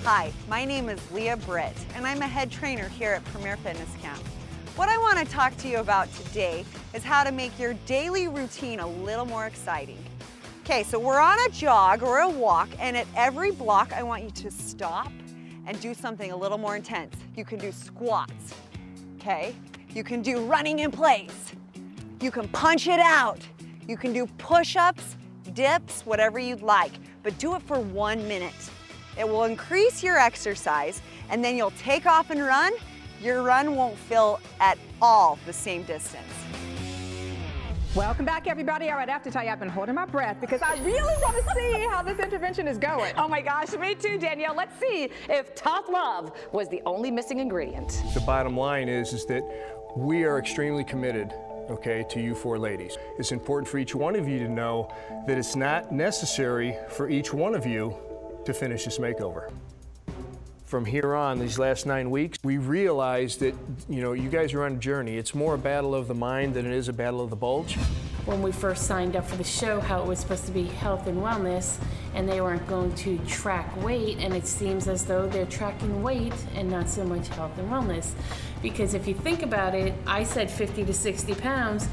Hi, my name is Leah Britt, and I'm a head trainer here at Premier Fitness Camp. What I want to talk to you about today is how to make your daily routine a little more exciting. Okay, so we're on a jog or a walk, and at every block I want you to stop and do something a little more intense. You can do squats, okay? You can do running in place. You can punch it out. You can do push-ups, dips, whatever you'd like, but do it for 1 minute. It will increase your exercise, and then you'll take off and run. Your run won't feel at all the same distance. Welcome back, everybody. All right, I have to tell you, I've been holding my breath because I really want to see how this intervention is going. Oh my gosh, me too, Danielle. Let's see if tough love was the only missing ingredient. The bottom line is that we are extremely committed, okay, to you four ladies. It's important for each one of you to know that it's not necessary for each one of you to finish this makeover. From here on, these last 9 weeks, we realized that, you guys are on a journey. It's more a battle of the mind than it is a battle of the bulge. When we first signed up for the show, how it was supposed to be health and wellness, and they weren't going to track weight, and it seems as though they're tracking weight and not so much health and wellness. Because if you think about it, I said 50 to 60 pounds,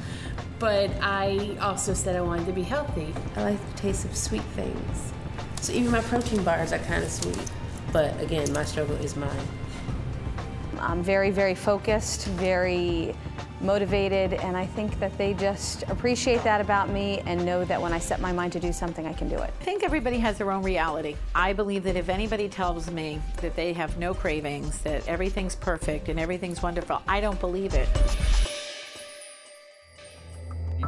but I also said I wanted to be healthy. I like the taste of sweet things. So even my protein bars are kind of sweet. But again, my struggle is mine. I'm very, very focused, very motivated, and I think that they just appreciate that about me and know that when I set my mind to do something, I can do it. I think everybody has their own reality. I believe that if anybody tells me that they have no cravings, that everything's perfect and everything's wonderful, I don't believe it.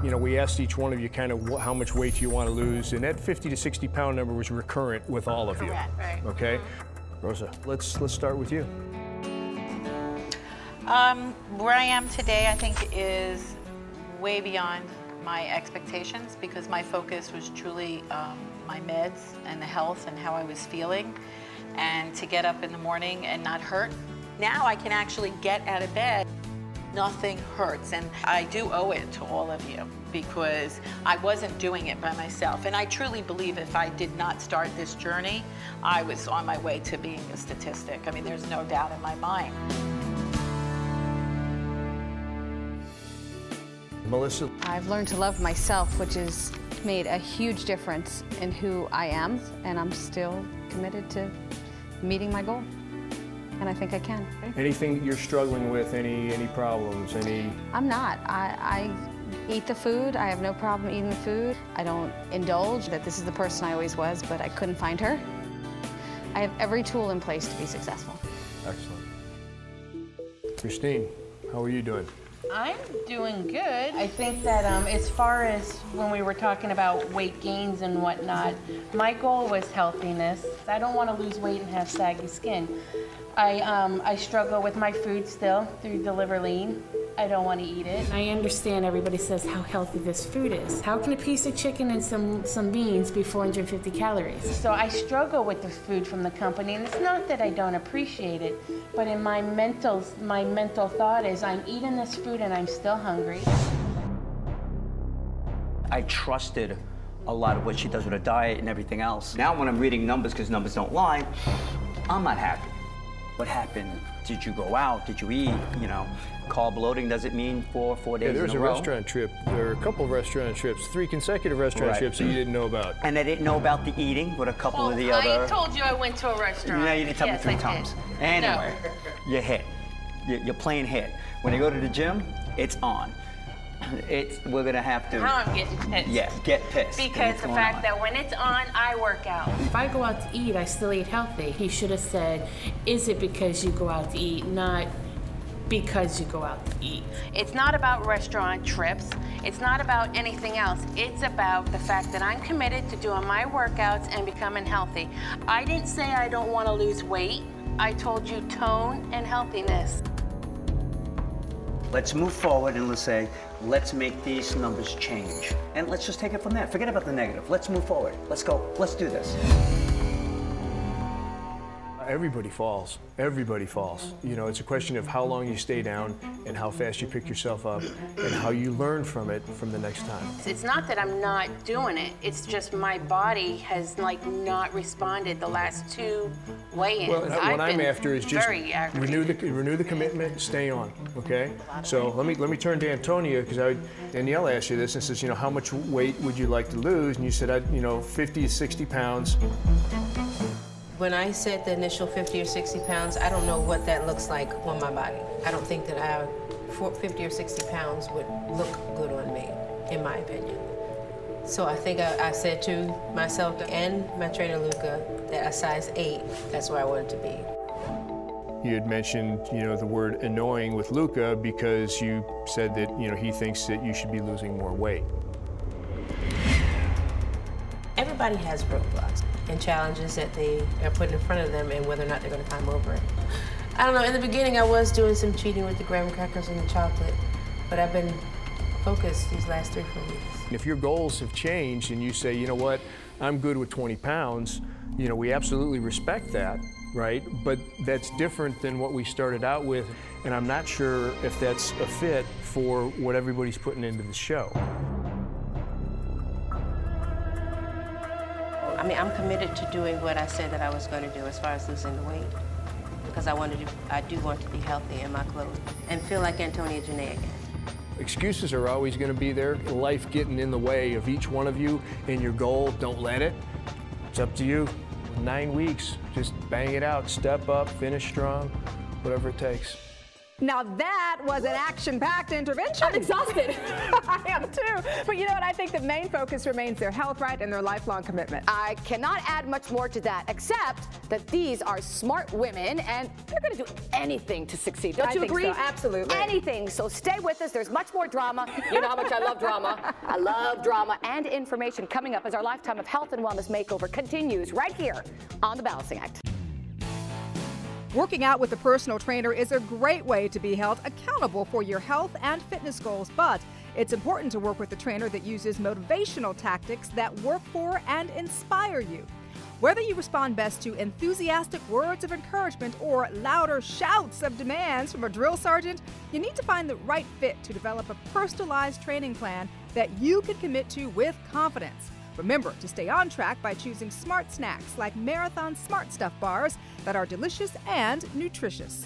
We asked each one of you kind of how much weight you want to lose, and that 50 to 60 pound number was recurrent with all of you. Correct, right. Okay? Rosa, let's start with you. Where I am today, I think, is way beyond my expectations because my focus was truly my meds and the health and how I was feeling, and to get up in the morning and not hurt. Now I can actually get out of bed. Nothing hurts, and I do owe it to all of you because I wasn't doing it by myself. And I truly believe if I did not start this journey, I was on my way to being a statistic. I mean, there's no doubt in my mind. Melissa? I've learned to love myself, which has made a huge difference in who I am, and I'm still committed to meeting my goal. And I think I can. Anything you're struggling with, any problems, I'm not. I eat the food. I have no problem eating the food. I don't indulge that this is the person I always was, but I couldn't find her. I have every tool in place to be successful. Excellent. Christine, how are you doing? I'm doing good. I think that as far as when we were talking about weight gains and whatnot, my goal was healthiness. I don't want to lose weight and have saggy skin. I struggle with my food still through Deliver Lean. I don't want to eat it. I understand everybody says how healthy this food is. How can a piece of chicken and some beans be 450 calories? So I struggle with the food from the company, and it's not that I don't appreciate it, but in my mental thought is I'm eating this food and I'm still hungry. I trusted a lot of what she does with her diet and everything else. Now when I'm reading numbers, because numbers don't lie, I'm not happy. What happened? Did you go out? Did you eat? Carb loading doesn't mean 4 days in a row. Yeah, there was a restaurant trip. There were a couple of restaurant trips, 3 consecutive restaurant trips that you didn't know about. And I didn't know about the eating with a couple of the other. I told you I went to a restaurant. Yeah, you didn't tell me 3 times. Anyway, you hit. You're playing hit. When you go to the gym, it's on. We're gonna have to. Now I'm getting pissed. Yeah, get pissed. Because the fact that when it's on, I work out. If I go out to eat, I still eat healthy. He should have said, is it because you go out to eat, not because you go out to eat. It's not about restaurant trips. It's not about anything else. It's about the fact that I'm committed to doing my workouts and becoming healthy. I didn't say I don't want to lose weight. I told you tone and healthiness. Let's move forward and let's make these numbers change. And let's just take it from there. Forget about the negative. Let's move forward. Let's go. Let's do this. everybody falls. Everybody falls. You know, it's a question of how long you stay down and how fast you pick yourself up and how you learn from it from the next time. It's not that I'm not doing it. It's just my body has like not responded the last 2 weigh-ins. Well, what I'm after is just renew the commitment, stay on, okay? So let me turn to Antonia, because Danielle asked you this and says, you know, how much weight would you like to lose? And you said, you know, 50 to 60 pounds. When I said the initial 50 or 60 pounds, I don't know what that looks like on my body. I don't think that 50 or 60 pounds would look good on me, in my opinion. So I think I said to myself and my trainer, Luca, that a size 8, that's where I wanted to be. You had mentioned, you know, the word annoying with Luca because you said that, you know, he thinks that you should be losing more weight. Everybody has roadblocks and challenges that they are put in front of them and whether or not they're going to climb over it. I don't know, in the beginning I was doing some cheating with the graham crackers and the chocolate, but I've been focused these last 3-4 weeks. If your goals have changed and you say, you know what, I'm good with 20 pounds, you know, we absolutely respect that, right? But that's different than what we started out with, and I'm not sure if that's a fit for what everybody's putting into the show. I mean, I'm committed to doing what I said that I was going to do as far as losing the weight, because I do want to be healthy in my clothes and feel like Antonia Janae again. Excuses are always going to be there. Life getting in the way of each one of you and your goal. Don't let it. It's up to you. 9 weeks. Just bang it out. Step up. Finish strong. Whatever it takes. Now that was an action-packed intervention. I'm exhausted. I am too. But you know what? I think the main focus remains their health, right, and their lifelong commitment. I cannot add much more to that, except that these are smart women and they're going to do anything to succeed. Don't you agree? So, absolutely. Anything. So stay with us. There's much more drama. You know how much I love drama. I love drama and information coming up as our lifetime of health and wellness makeover continues right here on The Balancing Act. Working out with a personal trainer is a great way to be held accountable for your health and fitness goals, but it's important to work with a trainer that uses motivational tactics that work for and inspire you. Whether you respond best to enthusiastic words of encouragement or louder shouts of demands from a drill sergeant, you need to find the right fit to develop a personalized training plan that you can commit to with confidence. Remember to stay on track by choosing smart snacks like Marathon Smart Stuff bars that are delicious and nutritious.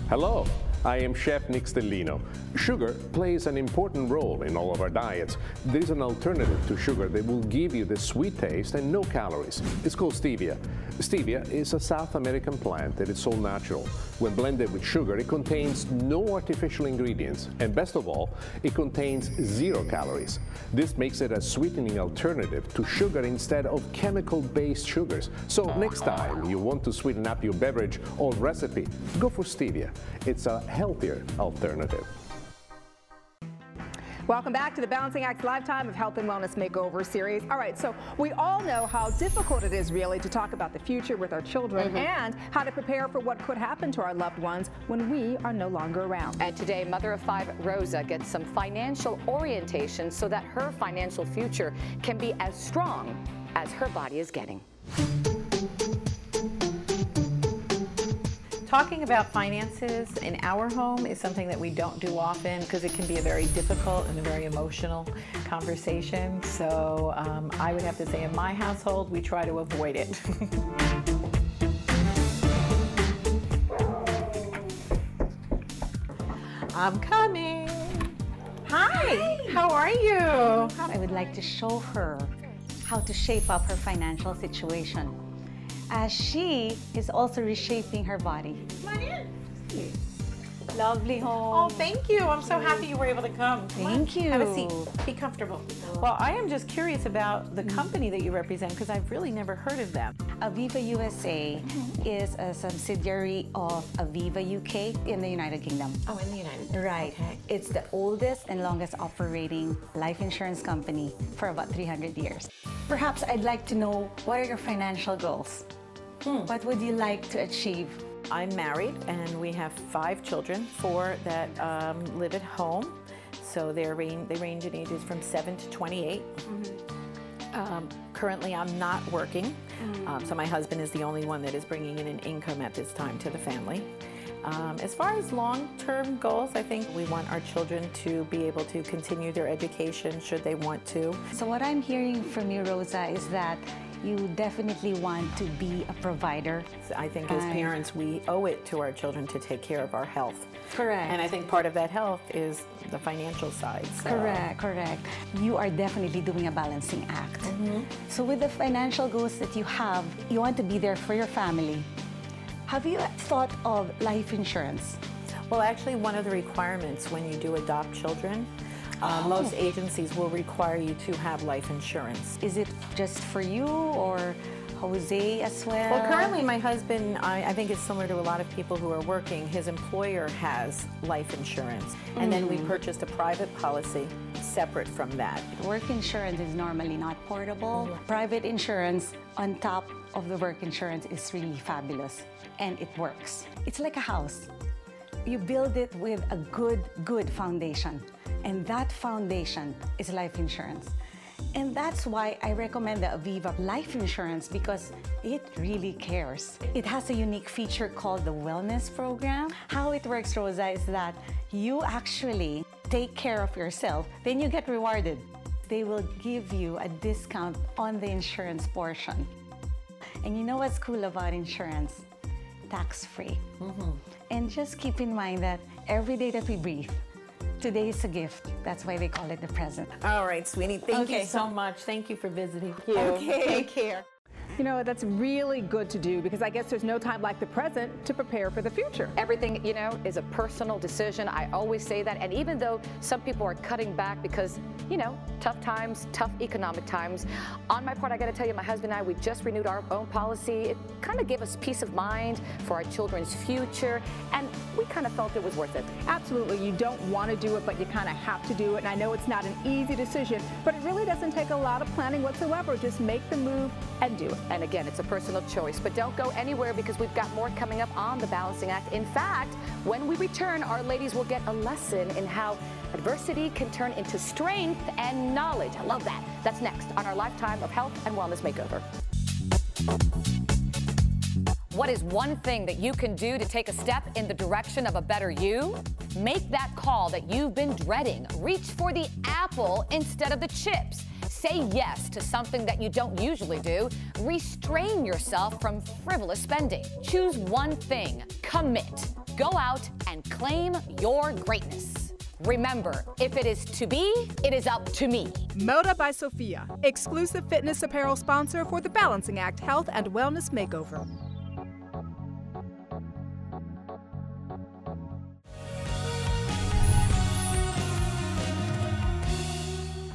Hello, I am Chef Nick Stellino. Sugar plays an important role in all of our diets. There is an alternative to sugar that will give you the sweet taste and no calories. It's called stevia. Stevia is a South American plant that is so natural. When blended with sugar, it contains no artificial ingredients, and best of all, it contains 0 calories. This makes it a sweetening alternative to sugar instead of chemical-based sugars. So next time you want to sweeten up your beverage or recipe, go for stevia. It's a healthier alternative. Welcome back to the Balancing Act Lifetime of Health and Wellness Makeover series. All right, so we all know how difficult it is really to talk about the future with our children and how to prepare for what could happen to our loved ones when we are no longer around. And today, mother of 5 Rosa gets some financial orientation so that her financial future can be as strong as her body is getting. Talking about finances in our home is something that we don't do often because it can be a very difficult and a very emotional conversation. So I would have to say in my household, we try to avoid it. I'm coming. Hi, how are you? I would like to show her how to shape up her financial situation, as she is also reshaping her body. Come on in. Lovely home. Oh, thank you. I'm so happy you were able to come. Thank you. Have a seat. Be comfortable. Well, I am just curious about the company that you represent because I've really never heard of them. Aviva USA is a subsidiary of Aviva UK in the United Kingdom. Oh, in the United. Right. Okay. It's the oldest and longest operating life insurance company for about 300 years. Perhaps I'd like to know, what are your financial goals? What would you like to achieve? I'm married, and we have 5 children, 4 that live at home. So they range in ages from 7 to 28. Currently, I'm not working, so my husband is the only one that is bringing in an income at this time to the family. As far as long-term goals, I think we want our children to be able to continue their education should they want to. So what I'm hearing from you, Rosa, is that you definitely want to be a provider. I think as parents, we owe it to our children to take care of our health. Correct. And I think part of that health is the financial side. So. Correct, correct. You are definitely doing a balancing act. So with the financial goals that you have, you want to be there for your family. Have you thought of life insurance? Well, actually, one of the requirements when you do adopt children, most agencies will require you to have life insurance. Is it just for you or Jose as well? Well, currently my husband, I think it's similar to a lot of people who are working, his employer has life insurance. And then we purchased a private policy separate from that. Work insurance is normally not portable. Private insurance on top of the work insurance is really fabulous, and it works. It's like a house. You build it with a good foundation, and that foundation is life insurance. And that's why I recommend the Aviva Life Insurance, because it really cares. It has a unique feature called the Wellness Program. How it works, Rosa, is that you actually take care of yourself, then you get rewarded. They will give you a discount on the insurance portion. And you know what's cool about insurance? Tax-free. And just keep in mind that every day that we breathe, today is a gift. That's why they call it the present. All right, sweetie. Thank you so much. Thank you for visiting. Okay. Take care. You know, that's really good to do because I guess there's no time like the present to prepare for the future. Everything, you know, is a personal decision. I always say that. And even though some people are cutting back because, you know, tough times, tough economic times, on my part, I got to tell you, my husband and I, we just renewed our own policy. It kind of gave us peace of mind for our children's future. And we kind of felt it was worth it. Absolutely. You don't want to do it, but you kind of have to do it. And I know it's not an easy decision, but it really doesn't take a lot of planning whatsoever. Just make the move and do it. And again, it's a personal choice, but don't go anywhere because we've got more coming up on the Balancing Act. In fact, when we return, our ladies will get a lesson in how adversity can turn into strength and knowledge. I love that. That's next on our Lifetime of Health and Wellness Makeover. What is one thing that you can do to take a step in the direction of a better you? Make that call that you've been dreading. Reach for the apple instead of the chips. Say yes to something that you don't usually do. Restrain yourself from frivolous spending. Choose one thing. Commit. Go out and claim your greatness. Remember, if it is to be, it is up to me. Moda by Sofia, exclusive fitness apparel sponsor for the Balancing Act Health and Wellness Makeover.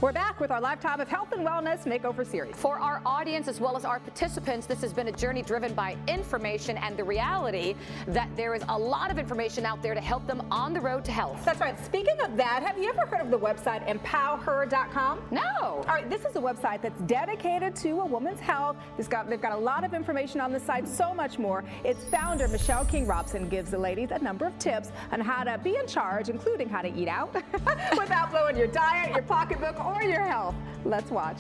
We're back with our Lifetime of Health and Wellness Makeover series. For our audience as well as our participants, this has been a journey driven by information and the reality that there is a lot of information out there to help them on the road to health. That's right. Speaking of that, have you ever heard of the website empowerher.com? No. All right, this is a website that's dedicated to a woman's health. They've got a lot of information on the site, so much more. Its founder, Michelle King Robson, gives the ladies a number of tips on how to be in charge, including how to eat out without blowing your diet, your pocketbook, or your health. Let's watch.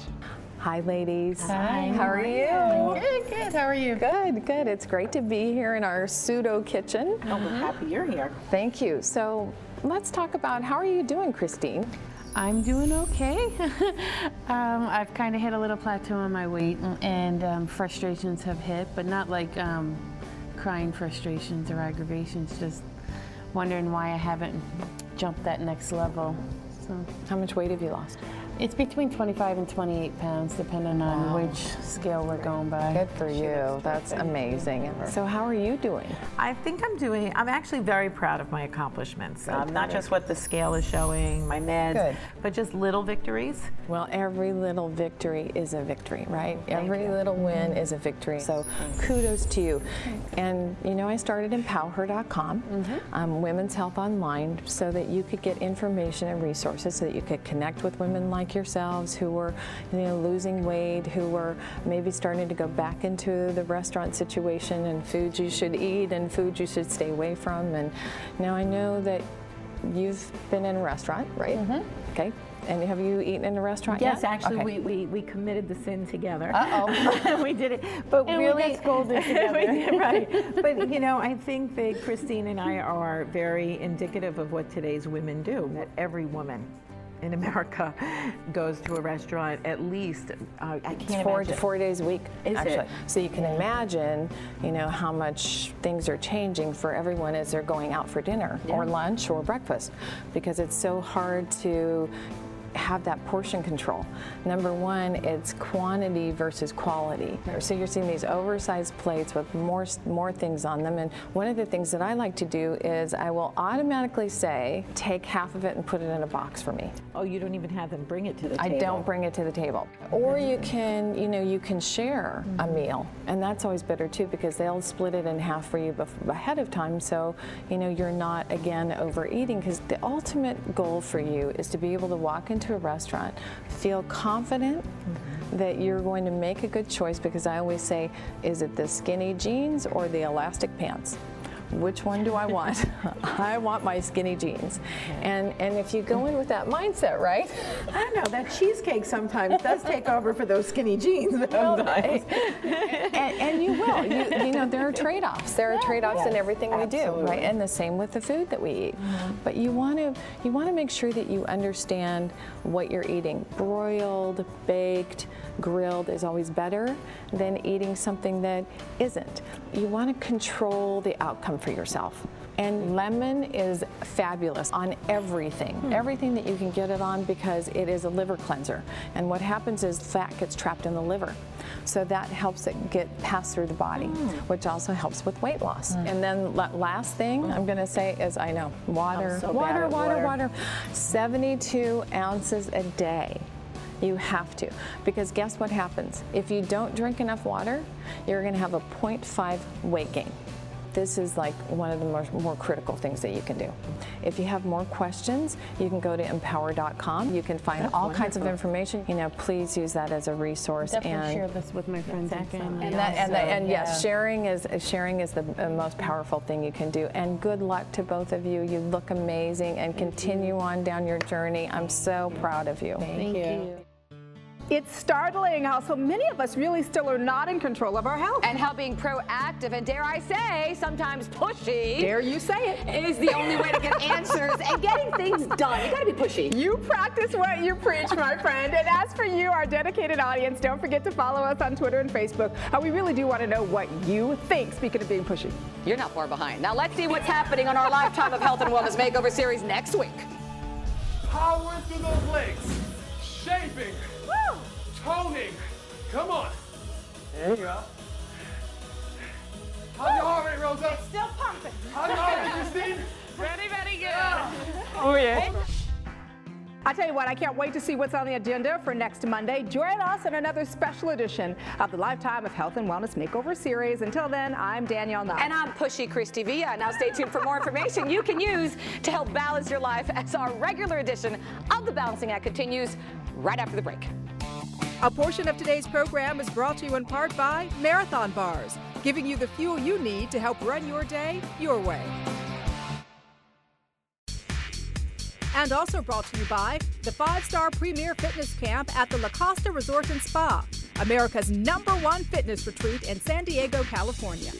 Hi, ladies. Hi. How are you? Good, good. How are you? Good, good. It's great to be here in our pseudo kitchen. Oh, we're happy you're here. Thank you. So let's talk about how are you doing, Christine? I'm doing okay. I've kind of hit a little plateau on my weight, and frustrations have hit, but not like crying frustrations or aggravations, just wondering why I haven't jumped that next level. So, how much weight have you lost? It's between 25 and 28 pounds, depending on which scale we're going by. Good for you. That's amazing. So how are you doing? I think I'm actually very proud of my accomplishments. Not just what the scale is showing, my meds, but just little victories. Well, every little victory is a victory, right? Every little win is a victory. So kudos to you. And you know, I started empowerher.com, Women's Health Online, so that you could get information and resources so that you could connect with women like like yourselves who were, losing weight, who were maybe starting to go back into the restaurant situation and foods you should eat and foods you should stay away from. And now I know that you've been in a restaurant, right? Mm-hmm. Okay. And have you eaten in a restaurant yes, yet? Actually, okay. we committed the sin together. Uh-oh. We did it. But and really, we got scolded together. We did, right. But, I think that Christine and I are very indicative of what today's women do, that every woman in America goes to a restaurant at least, I can't imagine. 4 days a week, Is actually. it? So you can imagine, how much things are changing for everyone as they're going out for dinner or lunch or breakfast, because it's so hard to have that portion control. Number one, it's quantity versus quality. So you're seeing these oversized plates with more things on them, and one of the things that I like to do is I will automatically say, take half of it and put it in a box for me. Oh, you don't even have them bring it to the table? I don't bring it to the table. Or you can, you can share a meal, and that's always better too, because they'll split it in half for you ahead of time, so you're not again overeating, because the ultimate goal for you is to be able to walk into a restaurant, feel confident that you're going to make a good choice, because I always say, is it the skinny jeans or the elastic pants? Which one do I want? I want my skinny jeans. And if you go in with that mindset, right? I know, that cheesecake sometimes does take over for those skinny jeans sometimes. and you will. There are trade-offs. There are trade-offs in everything we do, right? And the same with the food that we eat. But you want to make sure that you understand what you're eating. Broiled, baked, grilled is always better than eating something that isn't. You want to control the outcome for yourself. And lemon is fabulous on everything, everything that you can get it on, because it is a liver cleanser. And what happens is fat gets trapped in the liver. So that helps it get passed through the body, which also helps with weight loss. And then last thing I'm going to say is, I know, water, water. 72 ounces a day. You have to, because guess what happens? If you don't drink enough water, you're going to have a 0.5 weight gain. This is like one of the more critical things that you can do. If you have more questions, you can go to empower.com. You can find all kinds of information. Please use that as a resource. Definitely share this with my friends and family. Yes, sharing is the most powerful thing you can do. And good luck to both of you. You look amazing, and continue on down your journey. I'm so proud of you. Thank you. It's startling how so many of us really still are not in control of our health. And how being proactive and, dare I say, sometimes pushy. Dare you say it. Is the only way to get answers and getting things done. You gotta be pushy. You practice what you preach, my friend. And as for you, our dedicated audience, don't forget to follow us on Twitter and Facebook. We really do want to know what you think, speaking of being pushy. You're not far behind. Now let's see what's happening on our Lifetime of Health and Wellness Makeover series next week. Power through those legs. Shaping. Woo! Toning. Come on. There you go. How's your heart rate, Rosa? It's still pumping. How's your heart rate, Christine? Very good. Oh, yeah. I tell you what, I can't wait to see what's on the agenda for next Monday. Join us in another special edition of the Lifetime of Health and Wellness Makeover series. Until then, I'm Danielle Knott. And I'm Pushy Christy Villa. Now stay tuned for more information you can use to help balance your life as our regular edition of The Balancing Act continues right after the break. A portion of today's program is brought to you in part by Marathon Bars, giving you the fuel you need to help run your day your way. And also brought to you by the 5-star Premier Fitness Camp at the La Costa Resort and Spa, America's #1 fitness retreat in San Diego, California.